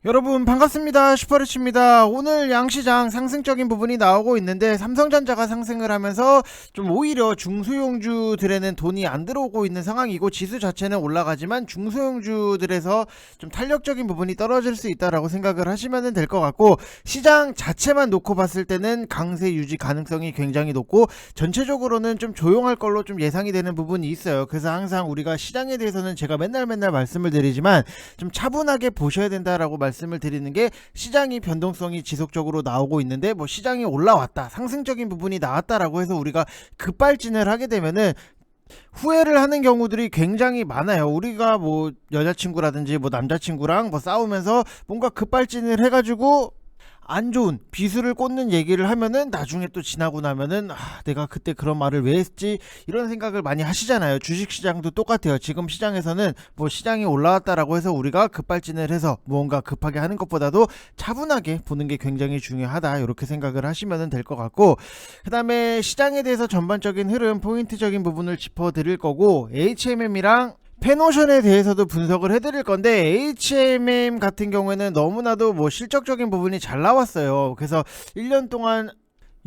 여러분 반갑습니다. 슈퍼리치입니다. 오늘 양시장 상승적인 부분이 나오고 있는데 삼성전자가 상승을 하면서 좀 오히려 중소형주들에는 돈이 안 들어오고 있는 상황이고 지수 자체는 올라가지만 중소형주들에서 좀 탄력적인 부분이 떨어질 수 있다라고 생각을 하시면 될 것 같고, 시장 자체만 놓고 봤을 때는 강세 유지 가능성이 굉장히 높고 전체적으로는 좀 조용할 걸로 좀 예상이 되는 부분이 있어요. 그래서 항상 우리가 시장에 대해서는 제가 맨날 말씀을 드리지만 좀 차분하게 보셔야 된다라고 말씀을 드리는 게, 시장이 변동성이 지속적으로 나오고 있는데 뭐 시장이 올라왔다, 상승적인 부분이 나왔다라고 해서 우리가 급발진을 하게 되면은 후회를 하는 경우들이 굉장히 많아요. 우리가 뭐 여자친구라든지 뭐 남자친구랑 뭐 싸우면서 뭔가 급발진을 해가지고 안 좋은 비수를 꽂는 얘기를 하면은 나중에 또 지나고 나면은 내가 그때 그런 말을 왜 했지, 이런 생각을 많이 하시잖아요. 주식시장도 똑같아요. 지금 시장에서는 뭐 시장이 올라왔다라고 해서 우리가 급발진을 해서 무언가 급하게 하는 것보다도 차분하게 보는 게 굉장히 중요하다, 이렇게 생각을 하시면 될 것 같고, 그 다음에 시장에 대해서 전반적인 흐름 포인트적인 부분을 짚어드릴 거고, HMM이랑 페노션에 대해서도 분석을 해드릴 건데, HMM 같은 경우에는 너무나도 뭐 실적적인 부분이 잘 나왔어요. 그래서 1년 동안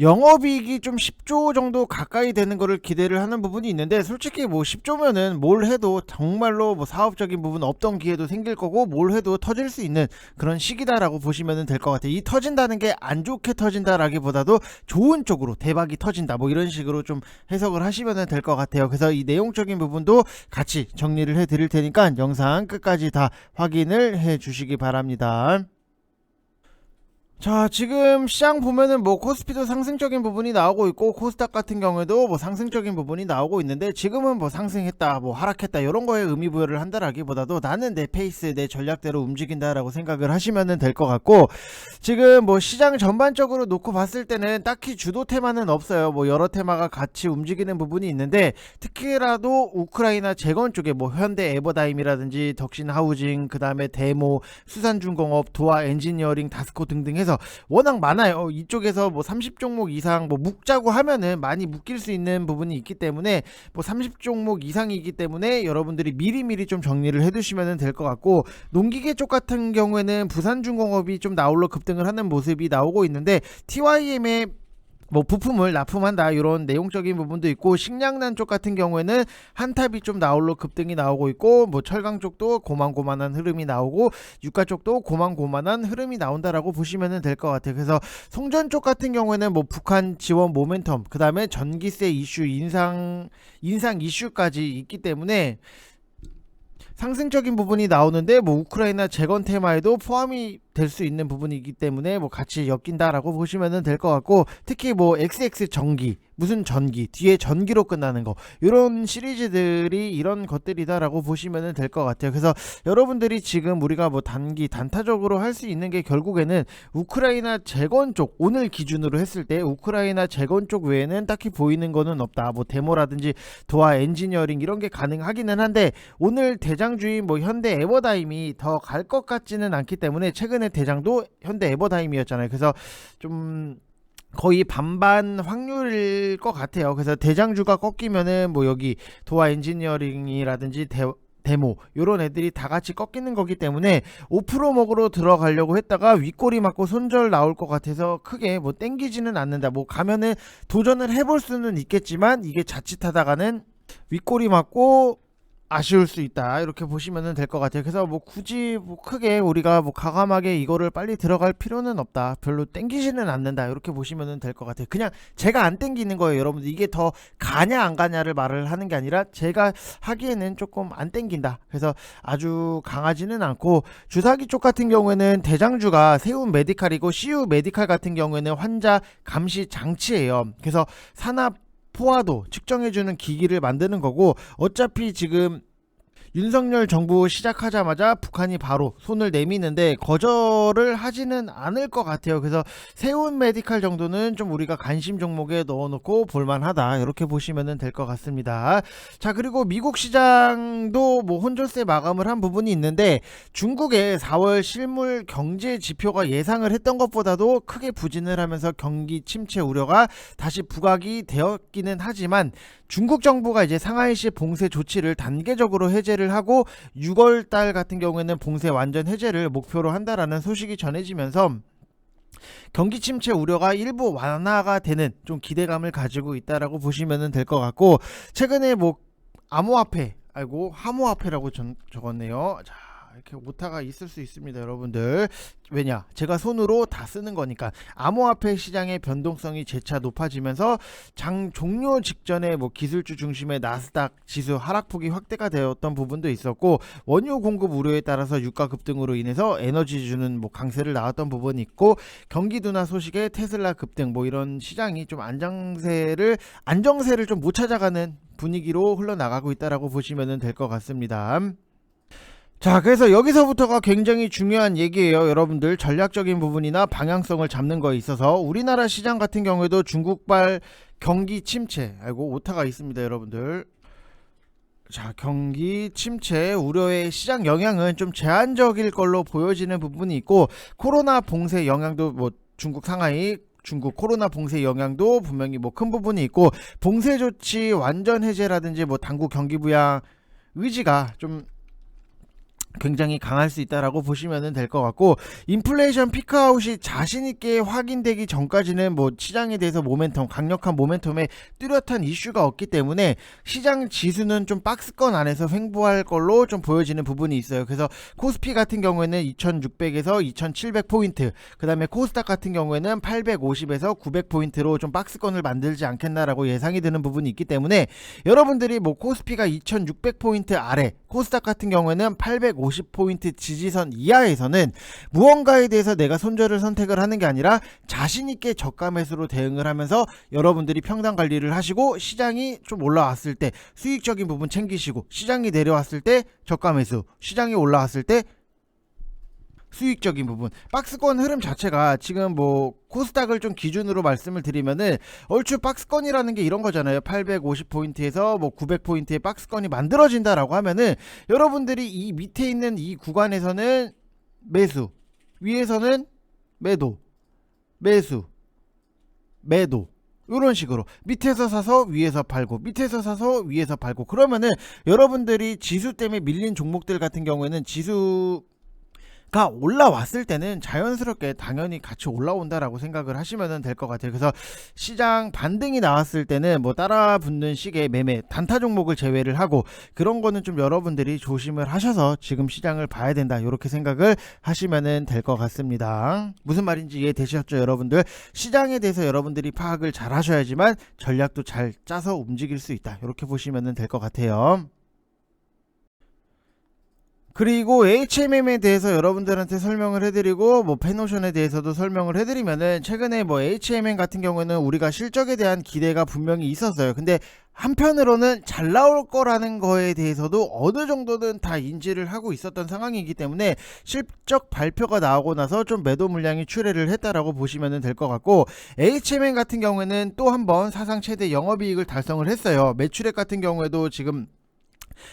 영업이익이 좀 10조 정도 가까이 되는 거를 기대를 하는 부분이 있는데, 솔직히 뭐 10조면은 뭘 해도 정말로 뭐 사업적인 부분 없던 기회도 생길 거고 뭘 해도 터질 수 있는 그런 시기다라고 보시면 될 것 같아요. 이 터진다는 게 안 좋게 터진다라기보다도 좋은 쪽으로 대박이 터진다, 뭐 이런 식으로 좀 해석을 하시면 될 것 같아요. 그래서 이 내용적인 부분도 같이 정리를 해 드릴 테니까 영상 끝까지 다 확인을 해 주시기 바랍니다. 자, 지금 시장 보면은 뭐 코스피도 상승적인 부분이 나오고 있고 코스닥 같은 경우에도 뭐 상승적인 부분이 나오고 있는데, 지금은 뭐 상승했다 뭐 하락했다 이런 거에 의미 부여를 한다라기보다도 나는 내 페이스 내 전략대로 움직인다라고 생각을 하시면 될 것 같고, 지금 뭐 시장 전반적으로 놓고 봤을 때는 딱히 주도 테마는 없어요. 뭐 여러 테마가 같이 움직이는 부분이 있는데, 특히라도 우크라이나 재건 쪽에 뭐 현대 에버다임이라든지 덕신하우징, 그 다음에 데모, 수산중공업, 도화 엔지니어링, 다스코 등등 해서 워낙 많아요. 이쪽에서 뭐 30종목 이상 뭐 묶자고 하면은 많이 묶일 수 있는 부분이 있기 때문에, 뭐 30종목 이상이기 때문에 여러분들이 미리미리 좀 정리를 해두시면 될 것 같고, 농기계 쪽 같은 경우에는 부산중공업이 좀 나홀로 급등을 하는 모습이 나오고 있는데, TYM의 뭐 부품을 납품한다 이런 내용적인 부분도 있고, 식량난 쪽 같은 경우에는 한탑이 좀 나홀로 급등이 나오고 있고, 뭐 철강 쪽도 고만고만한 흐름이 나오고 유가 쪽도 고만고만한 흐름이 나온다라고 보시면 될 것 같아요. 그래서 송전 쪽 같은 경우에는 뭐 북한 지원 모멘텀, 그 다음에 전기세 이슈 인상 이슈까지 있기 때문에 상승적인 부분이 나오는데, 뭐 우크라이나 재건 테마에도 포함이 될 수 있는 부분이기 때문에 뭐 같이 엮인다라고 보시면 될 것 같고, 특히 뭐 XX 전기, 무슨 전기, 뒤에 전기로 끝나는 거, 이런 시리즈들이 이런 것들이다라고 보시면 될 것 같아요. 그래서 여러분들이 지금 우리가 뭐 단타적으로 할 수 있는 게, 결국에는 우크라이나 재건 쪽, 오늘 기준으로 했을 때 우크라이나 재건 쪽 외에는 딱히 보이는 거는 없다. 뭐 데모라든지 도화 엔지니어링 이런 게 가능하기는 한데, 오늘 대장주인 뭐 현대 에버다임이 더 갈 것 같지는 않기 때문에, 최근에 대장도 현대 에버다임이었잖아요. 그래서 좀 거의 반반 확률일 것 같아요. 그래서 대장주가 꺾이면은 뭐 여기 도화 엔지니어링이라든지 데모 요런 애들이 다 같이 꺾이는 거기 때문에 5% 먹으로 들어가려고 했다가 윗꼬리 맞고 손절 나올 것 같아서 크게 뭐 땡기지는 않는다. 뭐 가면은 도전을 해볼 수는 있겠지만, 이게 자칫하다가는 윗꼬리 맞고 아쉬울 수 있다, 이렇게 보시면 될 것 같아요. 그래서 뭐 굳이 뭐 크게 우리가 뭐 과감하게 이거를 빨리 들어갈 필요는 없다, 별로 땡기지는 않는다, 이렇게 보시면 될 것 같아요. 그냥 제가 안 땡기는 거예요. 여러분들 이게 더 가냐 안 가냐를 말을 하는 게 아니라, 제가 하기에는 조금 안 땡긴다, 그래서 아주 강하지는 않고, 주사기 쪽 같은 경우에는 대장주가 세운 메디칼이고, CU 메디칼 같은 경우에는 환자 감시 장치예요. 그래서 산업 포화도 측정해주는 기기를 만드는 거고, 어차피 지금 윤석열 정부 시작하자마자 북한이 바로 손을 내미는데 거절을 하지는 않을 것 같아요. 그래서 세운 메디칼 정도는 좀 우리가 관심 종목에 넣어놓고 볼만하다, 이렇게 보시면 될 것 같습니다. 자, 그리고 미국 시장도 뭐 혼조세 마감을 한 부분이 있는데, 중국의 4월 실물 경제 지표가 예상을 했던 것보다도 크게 부진을 하면서 경기 침체 우려가 다시 부각이 되었기는 하지만, 중국 정부가 이제 상하이시 봉쇄 조치를 단계적으로 해제를 해제를 하고 6월달 같은 경우에는 봉쇄 완전 해제를 목표로 한다라는 소식이 전해지면서 경기 침체 우려가 일부 완화가 되는 좀 기대감을 가지고 있다라고 보시면 될 것 같고, 최근에 뭐 암호화폐, 함호화폐라고 적었네요. 자, 이렇게 오타가 있을 수 있습니다, 여러분들. 왜냐, 제가 손으로 다 쓰는 거니까. 암호화폐 시장의 변동성이 재차 높아지면서 장 종료 직전에 뭐 기술주 중심의 나스닥 지수 하락폭이 확대가 되었던 부분도 있었고, 원유 공급 우려에 따라서 유가 급등으로 인해서 에너지주는 뭐 강세를 나왔던 부분이 있고, 경기 둔화 소식에 테슬라 급등, 뭐 이런 시장이 좀 안정세를 좀 못 찾아가는 분위기로 흘러나가고 있다라고 보시면 될 것 같습니다. 자, 그래서 여기서부터가 굉장히 중요한 얘기예요, 여러분들. 전략적인 부분이나 방향성을 잡는 거에 있어서 우리나라 시장 같은 경우에도 중국발 경기 침체, 오타가 있습니다, 여러분들. 자, 경기 침체 우려의 시장 영향은 좀 제한적일 걸로 보여지는 부분이 있고, 코로나 봉쇄 영향도 뭐 중국 코로나 봉쇄 영향도 분명히 뭐 큰 부분이 있고, 봉쇄 조치 완전 해제라든지 뭐 당국 경기 부양 의지가 좀 굉장히 강할 수 있다라고 보시면 될 것 같고, 인플레이션 피크아웃이 자신있게 확인되기 전까지는 뭐 시장에 대해서 강력한 모멘텀에 뚜렷한 이슈가 없기 때문에 시장 지수는 좀 박스권 안에서 횡보할 걸로 좀 보여지는 부분이 있어요. 그래서 코스피 같은 경우에는 2600에서 2700포인트, 그 다음에 코스닥 같은 경우에는 850에서 900포인트로 좀 박스권을 만들지 않겠나라고 예상이 드는 부분이 있기 때문에, 여러분들이 뭐 코스피가 2600포인트 아래, 코스닥 같은 경우에는 850포인트 지지선 이하에서는 무언가에 대해서 내가 손절을 선택을 하는 게 아니라 자신있게 저가 매수로 대응을 하면서 여러분들이 평단 관리를 하시고, 시장이 좀 올라왔을 때 수익적인 부분 챙기시고, 시장이 내려왔을 때 저가 매수, 시장이 올라왔을 때 수익적인 부분, 박스권 흐름 자체가 지금 뭐 코스닥을 좀 기준으로 말씀을 드리면은 얼추 박스권이라는 게 이런 거잖아요. 850포인트에서 뭐 900포인트의 박스권이 만들어진다라고 하면은 여러분들이 이 밑에 있는 이 구간에서는 매수, 위에서는 매도, 매수, 매도, 이런 식으로 밑에서 사서 위에서 팔고, 밑에서 사서 위에서 팔고, 그러면은 여러분들이 지수 때문에 밀린 종목들 같은 경우에는 가 올라왔을 때는 자연스럽게 당연히 같이 올라온다라고 생각을 하시면 될 것 같아요. 그래서 시장 반등이 나왔을 때는 뭐 따라 붙는 식의 매매, 단타 종목을 제외를 하고, 그런 거는 좀 여러분들이 조심을 하셔서 지금 시장을 봐야 된다, 이렇게 생각을 하시면 될 것 같습니다. 무슨 말인지 이해되셨죠, 여러분들? 시장에 대해서 여러분들이 파악을 잘 하셔야지만 전략도 잘 짜서 움직일 수 있다, 이렇게 보시면 될 것 같아요. 그리고 HMM에 대해서 여러분들한테 설명을 해드리고, 뭐 페노션에 대해서도 설명을 해드리면은, 최근에 뭐 HMM 같은 경우에는 우리가 실적에 대한 기대가 분명히 있었어요. 근데 한편으로는 잘 나올 거라는 거에 대해서도 어느 정도는 다 인지를 하고 있었던 상황이기 때문에 실적 발표가 나오고 나서 좀 매도 물량이 출회를 했다라고 보시면 될 것 같고, HMM 같은 경우에는 또 한번 사상 최대 영업이익을 달성을 했어요. 매출액 같은 경우에도 지금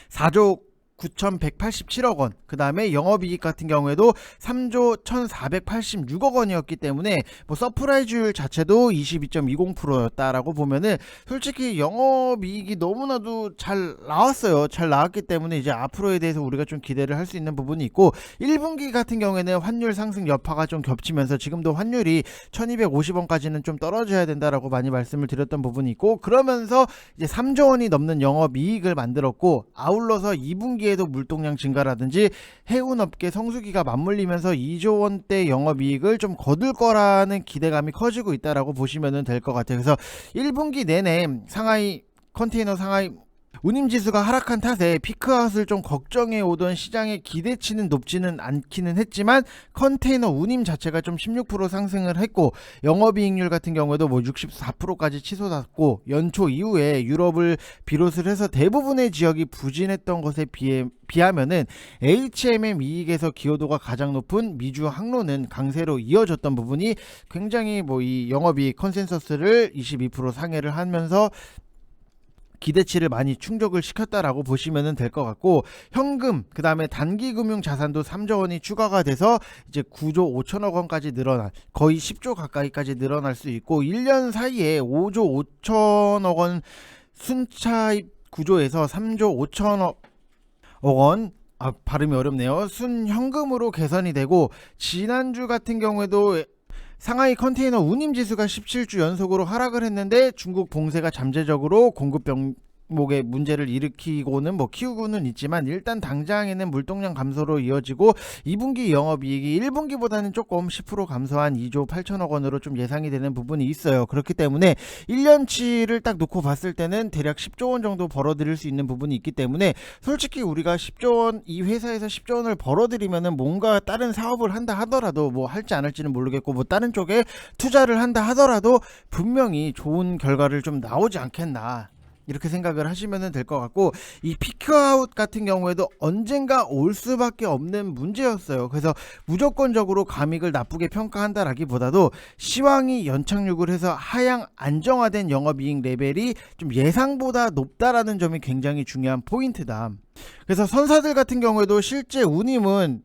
4조 9,187억 원, 그 다음에 영업이익 같은 경우에도 3조 1,486억 원이었기 때문에 뭐 서프라이즈율 자체도 22.20%였다라고 보면은 솔직히 영업이익이 너무나도 잘 나왔어요. 잘 나왔기 때문에 이제 앞으로에 대해서 우리가 좀 기대를 할 수 있는 부분이 있고, 1분기 같은 경우에는 환율 상승 여파가 좀 겹치면서 지금도 환율이 1,250원까지는 좀 떨어져야 된다라고 많이 말씀을 드렸던 부분이 있고, 그러면서 이제 3조 원이 넘는 영업이익을 만들었고, 아울러서 2분기 에도 물동량 증가라든지 해운업계 성수기가 맞물리면서 2조 원대 영업이익을 좀 거둘 거라는 기대감이 커지고 있다라고 보시면 될 것 같아요. 그래서 1분기 내내 컨테이너 상하이 운임지수가 하락한 탓에 피크아웃을 좀 걱정해 오던 시장의 기대치는 높지는 않기는 했지만, 컨테이너 운임 자체가 좀 16% 상승을 했고, 영업이익률 같은 경우에도 뭐 64%까지 치솟았고, 연초 이후에 유럽을 비롯을 해서 대부분의 지역이 부진했던 것에 비하면은 HMM 이익에서 기여도가 가장 높은 미주 항로는 강세로 이어졌던 부분이 굉장히 뭐 이 영업이익 컨센서스를 22% 상회를 하면서 기대치를 많이 충족을 시켰다라고 보시면 될 것 같고, 현금, 그 다음에 단기금융 자산도 3조 원이 추가가 돼서 이제 9조 5천억 원까지 늘어날, 거의 10조 가까이까지 늘어날 수 있고, 1년 사이에 5조 5천억 원 순차입 구조에서 3조 5천억 원, 발음이 어렵네요. 순현금으로 개선이 되고, 지난주 같은 경우에도 상하이 컨테이너 운임지수가 17주 연속으로 하락을 했는데 중국 봉쇄가 잠재적으로 공급 병목에 문제를 일으키고는 키우고는 있지만 일단 당장에는 물동량 감소로 이어지고 2분기 영업이익이 1분기보다는 조금 10% 감소한 2조 8천억 원으로 좀 예상이 되는 부분이 있어요. 그렇기 때문에 1년치를 딱 놓고 봤을 때는 대략 10조 원 정도 벌어들일 수 있는 부분이 있기 때문에 솔직히 우리가 10조 원, 이 회사에서 10조 원을 벌어들이면은 뭔가 다른 사업을 한다 하더라도 할지 안 할지는 모르겠고 다른 쪽에 투자를 한다 하더라도 분명히 좋은 결과를 좀 나오지 않겠나, 이렇게 생각을 하시면 될 것 같고, 이 피크아웃 같은 경우에도 언젠가 올 수밖에 없는 문제였어요. 그래서 무조건적으로 감익을 나쁘게 평가한다라기보다도 시황이 연착륙을 해서 하향 안정화된 영업이익 레벨이 좀 예상보다 높다라는 점이 굉장히 중요한 포인트다. 그래서 선사들 같은 경우에도 실제 운임은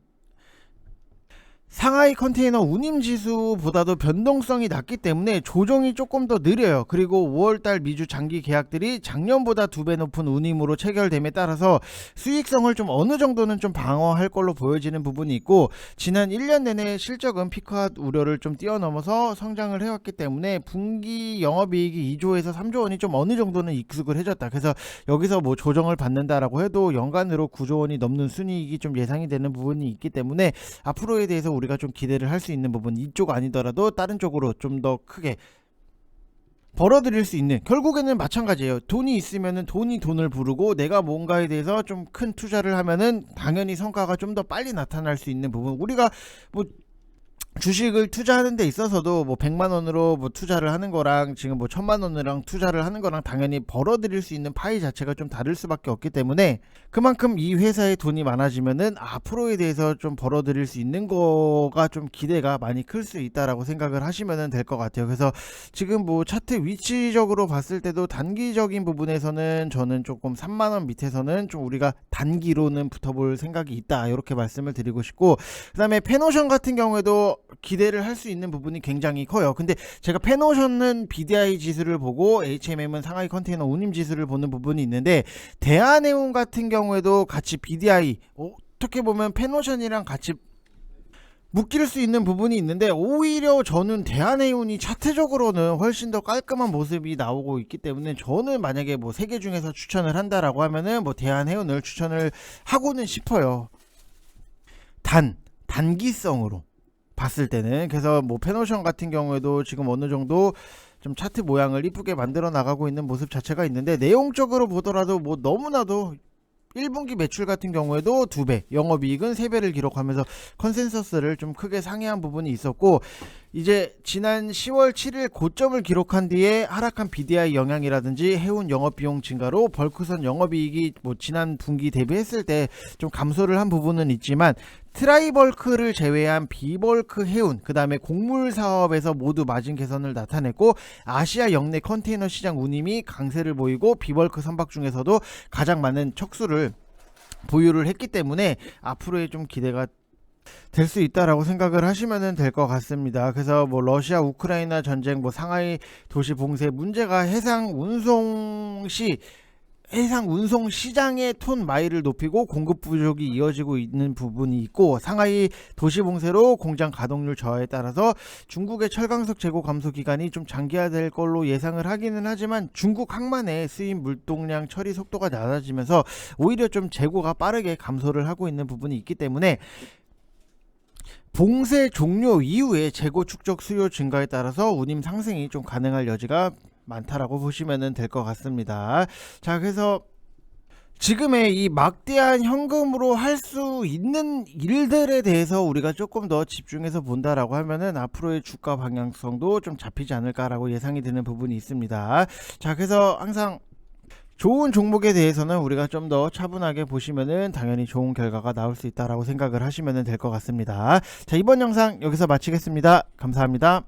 상하이 컨테이너 운임지수보다도 변동성이 낮기 때문에 조정이 조금 더 느려요. 그리고 5월달 미주 장기 계약들이 작년보다 2배 높은 운임으로 체결됨에 따라서 수익성을 좀 어느 정도는 좀 방어할 걸로 보여지는 부분이 있고, 지난 1년 내내 실적은 피크아웃 우려를 좀 뛰어넘어서 성장을 해왔기 때문에 분기 영업이익이 2조에서 3조 원이 좀 어느 정도는 익숙을 해졌다. 그래서 여기서 조정을 받는다라고 해도 연간으로 9조 원이 넘는 순이익이 좀 예상이 되는 부분이 있기 때문에 앞으로에 대해서 우리가 좀 기대를 할 수 있는 부분, 이쪽 아니더라도 다른 쪽으로 좀 더 크게 벌어들일 수 있는, 결국에는 마찬가지예요. 돈이 있으면은 돈을 부르고 내가 뭔가에 대해서 좀 큰 투자를 하면은 당연히 성과가 좀 더 빨리 나타날 수 있는 부분, 우리가 주식을 투자하는 데 있어서도 100만 원으로 투자를 하는 거랑 지금 1000만 원이랑 투자를 하는 거랑 당연히 벌어들일 수 있는 파이 자체가 좀 다를 수밖에 없기 때문에, 그만큼 이 회사에 돈이 많아지면은 앞으로에 대해서 좀 벌어들일 수 있는 거가 좀 기대가 많이 클 수 있다라고 생각을 하시면 될 것 같아요. 그래서 지금 차트 위치적으로 봤을 때도 단기적인 부분에서는 저는 조금 3만 원 밑에서는 좀 우리가 단기로는 붙어볼 생각이 있다, 이렇게 말씀을 드리고 싶고, 그 다음에 페노션 같은 경우에도 기대를 할 수 있는 부분이 굉장히 커요. 근데 제가 페노션은 BDI 지수를 보고 HMM은 상하이 컨테이너 운임 지수를 보는 부분이 있는데, 대한해운 같은 경우에도 같이 BDI, 어떻게 보면 페노션이랑 같이 묶일 수 있는 부분이 있는데, 오히려 저는 대한해운이 차트적으로는 훨씬 더 깔끔한 모습이 나오고 있기 때문에 저는 만약에 3개 중에서 추천을 한다라고 하면은 대한해운을 추천을 하고는 싶어요. 단기성으로 봤을 때는. 그래서 페노션 같은 경우에도 지금 어느 정도 좀 차트 모양을 이쁘게 만들어 나가고 있는 모습 자체가 있는데, 내용적으로 보더라도 너무나도 1분기 매출 같은 경우에도 2배, 영업이익은 3배를 기록하면서 컨센서스를 좀 크게 상회한 부분이 있었고, 이제 지난 10월 7일 고점을 기록한 뒤에 하락한 BDI 영향이라든지 해운 영업비용 증가로 벌크선 영업이익이 지난 분기 대비했을 때 좀 감소를 한 부분은 있지만, 트라이벌크를 제외한 비벌크 해운, 그 다음에 곡물 사업에서 모두 마진 개선을 나타냈고, 아시아 역내 컨테이너 시장 운임이 강세를 보이고 비벌크 선박 중에서도 가장 많은 척수를 보유를 했기 때문에 앞으로의 좀 기대가 될 수 있다라고 생각을 하시면 될 것 같습니다. 그래서 러시아 우크라이나 전쟁, 상하이 도시 봉쇄 문제가 해상 운송 시장의 톤 마일을 높이고 공급 부족이 이어지고 있는 부분이 있고, 상하이 도시 봉쇄로 공장 가동률 저하에 따라서 중국의 철강석 재고 감소 기간이 좀 장기화될 걸로 예상을 하기는 하지만, 중국 항만의 수입 물동량 처리 속도가 낮아지면서 오히려 좀 재고가 빠르게 감소를 하고 있는 부분이 있기 때문에, 봉쇄 종료 이후에 재고 축적 수요 증가에 따라서 운임 상승이 좀 가능할 여지가 많다라고 보시면 될 것 같습니다. 자, 그래서 지금의 이 막대한 현금으로 할 수 있는 일들에 대해서 우리가 조금 더 집중해서 본다라고 하면은 앞으로의 주가 방향성도 좀 잡히지 않을까라고 예상이 되는 부분이 있습니다. 자, 그래서 항상 좋은 종목에 대해서는 우리가 좀 더 차분하게 보시면은 당연히 좋은 결과가 나올 수 있다라고 생각을 하시면 될 것 같습니다. 자, 이번 영상 여기서 마치겠습니다. 감사합니다.